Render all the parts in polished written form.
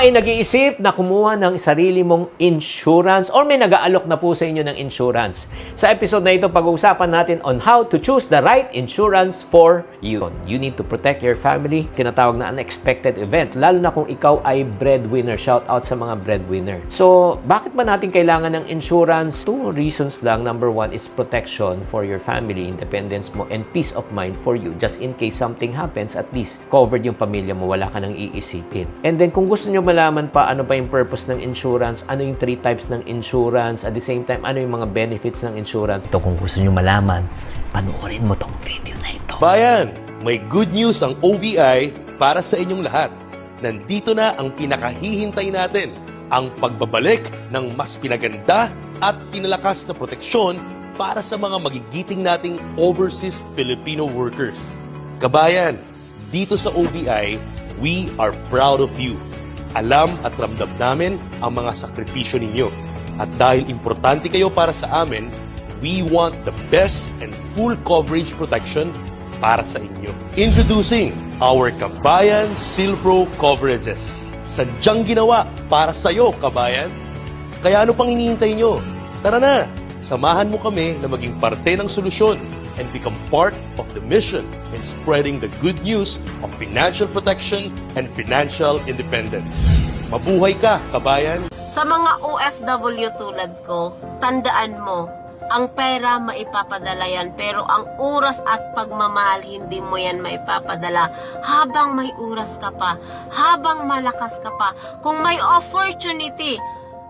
ay nag-iisip na kumuha ng sarili mong insurance or may nag-aalok na po sa inyo ng insurance? Sa episode na ito, pag-uusapan natin on how to choose the right insurance for you. You need to protect your family. Tinatawag na unexpected event, lalo na kung ikaw ay breadwinner. Shout out sa mga breadwinner. So, bakit ba natin kailangan ng insurance? Two reasons lang. Number one is protection for your family, independence mo, and peace of mind for you. Just in case something happens, at least covered yung pamilya mo, wala ka nang iisipin. And then, kung gusto nyo malaman pa ano ba yung purpose ng insurance, ano yung 3 types ng insurance, at the same time, ano yung mga benefits ng insurance. Ito, kung gusto nyo malaman, panoorin mo tong video na ito. Bayan, may good news ang OVI para sa inyong lahat. Nandito na ang pinakahihintay natin, ang pagbabalik ng mas pinaganda at pinalakas na proteksyon para sa mga magigiting nating overseas Filipino workers. Kabayan, dito sa OVI, we are proud of you. Alam at ramdam namin ang mga sakripisyo ninyo. At dahil importante kayo para sa amin, we want the best and full coverage protection para sa inyo. Introducing our Kabayan Silpro Coverages. Sadyang ginawa para sa iyo, kabayan. Kaya ano pang hinihintay nyo? Tara na, samahan mo kami na maging parte ng solusyon and become part of the mission in spreading the good news of financial protection and financial independence. Mabuhay ka, kabayan! Sa mga OFW tulad ko, tandaan mo, ang pera maipapadala yan, pero ang oras at pagmamahal hindi mo yan maipapadala habang may oras ka pa, habang malakas ka pa. Kung may opportunity,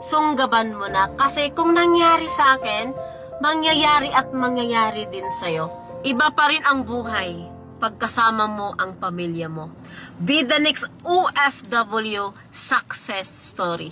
sunggaban mo na. Kasi kung nangyari sa akin, mangyayari at mangyayari din sa'yo. Iba pa rin ang buhay pagkasama mo ang pamilya mo. Be the next OFW success story.